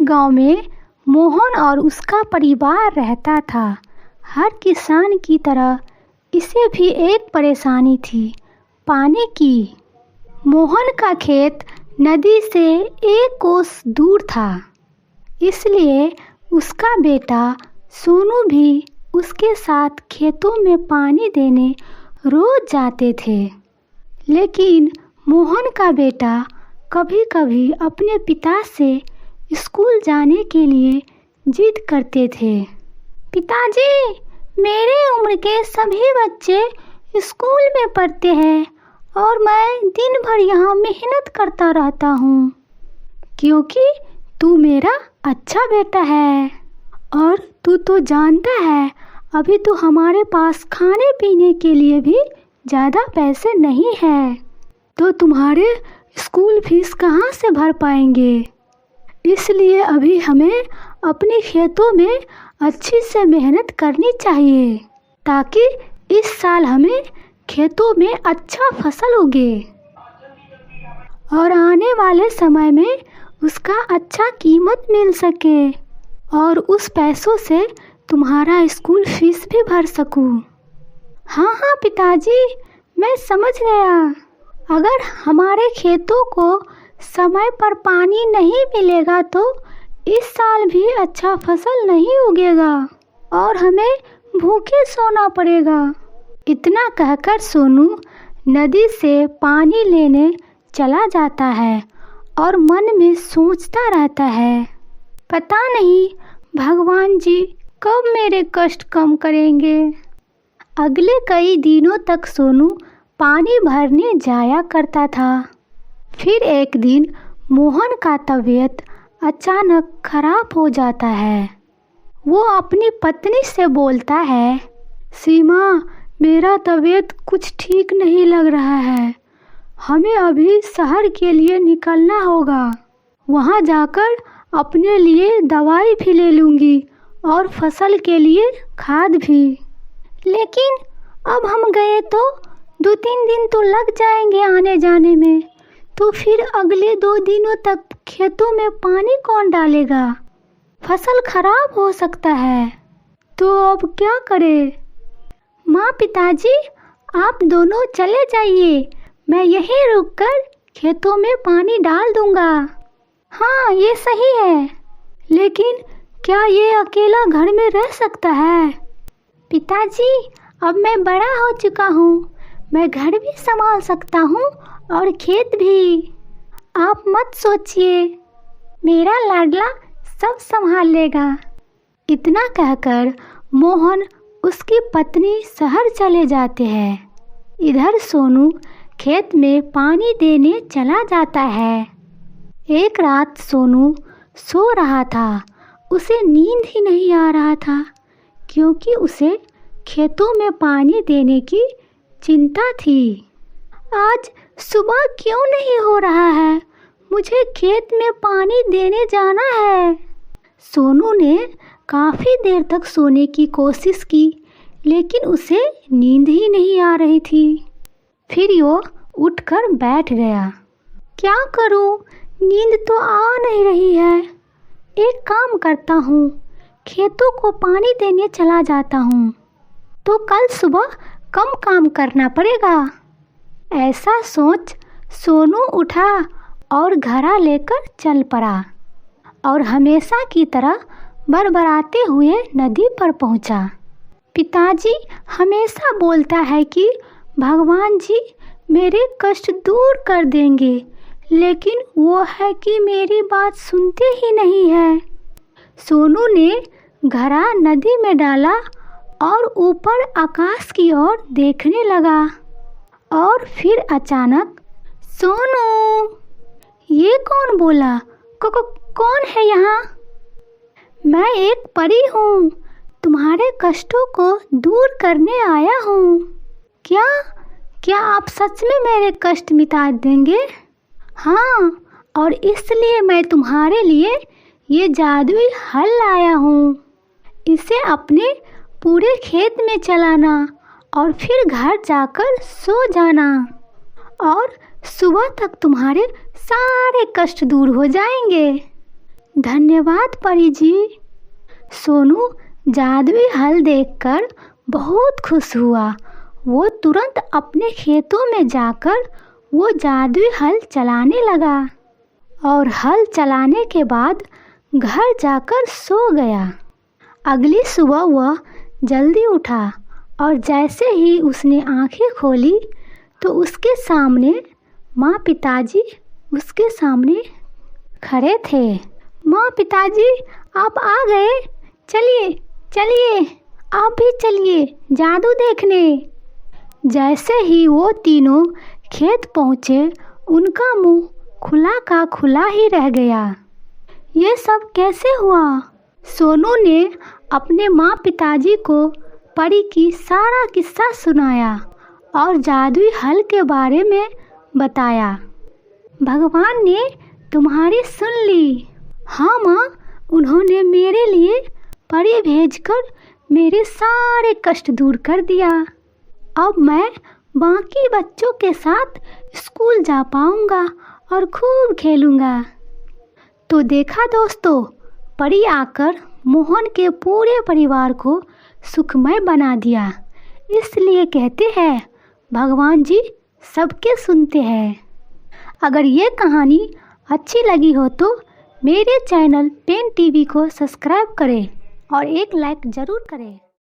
गांव में मोहन और उसका परिवार रहता था। हर किसान की तरह इसे भी एक परेशानी थी, पानी की। मोहन का खेत नदी से एक कोस दूर था, इसलिए उसका बेटा सोनू भी उसके साथ खेतों में पानी देने रोज जाते थे। लेकिन मोहन का बेटा कभी-कभी अपने पिता से स्कूल जाने के लिए जिद करते थे। पिताजी, मेरे उम्र के सभी बच्चे स्कूल में पढ़ते हैं और मैं दिन भर यहाँ मेहनत करता रहता हूँ, क्योंकि तू मेरा अच्छा बेटा है। और तू तो जानता है, अभी तो हमारे पास खाने पीने के लिए भी ज़्यादा पैसे नहीं हैं, तो तुम्हारे स्कूल फीस कहाँ से भर पाएंगे। इसलिए अभी हमें अपने खेतों में अच्छी से मेहनत करनी चाहिए, ताकि इस साल हमें खेतों में अच्छा फसल उगे और आने वाले समय में उसका अच्छा कीमत मिल सके और उस पैसों से तुम्हारा स्कूल फीस भी भर सकूं। हाँ हाँ पिताजी, मैं समझ गया। अगर हमारे खेतों को समय पर पानी नहीं मिलेगा तो इस साल भी अच्छा फसल नहीं उगेगा और हमें भूखे सोना पड़ेगा। इतना कहकर सोनू नदी से पानी लेने चला जाता है और मन में सोचता रहता है, पता नहीं भगवान जी कब मेरे कष्ट कम करेंगे। अगले कई दिनों तक सोनू पानी भरने जाया करता था। फिर एक दिन मोहन का तबीयत अचानक खराब हो जाता है। वो अपनी पत्नी से बोलता है, सीमा, मेरा तबीयत कुछ ठीक नहीं लग रहा है। हमें अभी शहर के लिए निकलना होगा। वहाँ जाकर अपने लिए दवाई भी ले लूँगी और फसल के लिए खाद भी। लेकिन अब हम गए तो 2-3 दिन तो लग जाएंगे आने जाने में, तो फिर अगले 2 दिनों तक खेतों में पानी कौन डालेगा। फसल खराब हो सकता है, तो अब क्या करें। माँ, पिताजी, आप दोनों चले जाइए, मैं यहीं रुककर खेतों में पानी डाल दूंगा। हाँ, ये सही है, लेकिन क्या ये अकेला घर में रह सकता है। पिताजी, अब मैं बड़ा हो चुका हूँ, मैं घर भी संभाल सकता हूँ और खेत भी। आप मत सोचिए, मेरा लाडला सब संभाल लेगा। इतना कहकर मोहन उसकी पत्नी शहर चले जाते हैं। इधर सोनू खेत में पानी देने चला जाता है। एक रात सोनू सो रहा था, उसे नींद ही नहीं आ रहा था, क्योंकि उसे खेतों में पानी देने की चिंता थी। आज सुबह क्यों नहीं हो रहा है, मुझे खेत में पानी देने जाना है। सोनू ने काफ़ी देर तक सोने की कोशिश की, लेकिन उसे नींद ही नहीं आ रही थी। फिर वो उठकर बैठ गया। क्या करूं, नींद तो आ नहीं रही है। एक काम करता हूँ, खेतों को पानी देने चला जाता हूँ, तो कल सुबह कम काम करना पड़ेगा। ऐसा सोच सोनू उठा और घड़ा लेकर चल पड़ा और हमेशा की तरह बड़बड़ाते हुए नदी पर पहुँचा। पिताजी हमेशा बोलता है कि भगवान जी मेरे कष्ट दूर कर देंगे, लेकिन वो है कि मेरी बात सुनते ही नहीं है। सोनू ने घड़ा नदी में डाला और ऊपर आकाश की ओर देखने लगा और फिर अचानक, सोनू, ये कौन बोला? कौन है यहाँ? मैं एक परी हूँ, तुम्हारे कष्टों को दूर करने आया हूँ। क्या आप सच में मेरे कष्ट मिटा देंगे? हाँ, और इसलिए मैं तुम्हारे लिए ये जादुई हल लाया हूँ। इसे अपने पूरे खेत में चलाना और फिर घर जाकर सो जाना, और सुबह तक तुम्हारे सारे कष्ट दूर हो जाएंगे। धन्यवाद परी जी। सोनू जादुई हल देखकर बहुत खुश हुआ। वो तुरंत अपने खेतों में जाकर वो जादुई हल चलाने लगा और हल चलाने के बाद घर जाकर सो गया। अगली सुबह वह जल्दी उठा और जैसे ही उसने आंखें खोली तो उसके सामने माँ पिताजी उसके सामने खड़े थे। माँ पिताजी आप आ गए, चलिए चलिए आप भी चलिए जादू देखने। जैसे ही वो तीनों खेत पहुँचे उनका मुंह खुला का खुला ही रह गया। ये सब कैसे हुआ? सोनू ने अपने माँ पिताजी को परी की सारा किस्सा सुनाया और जादुई हल के बारे में बताया। भगवान ने तुम्हारी सुन ली। हाँ माँ, उन्होंने मेरे लिए परी भेजकर मेरे सारे कष्ट दूर कर दिया। अब मैं बाकी बच्चों के साथ स्कूल जा पाऊँगा और खूब खेलूँगा। तो देखा दोस्तों, परी आकर मोहन के पूरे परिवार को सुखमय बना दिया। इसलिए कहते हैं भगवान जी सबके सुनते हैं। अगर ये कहानी अच्छी लगी हो तो मेरे चैनल 10 टीवी को सब्सक्राइब करें और एक लाइक ज़रूर करें।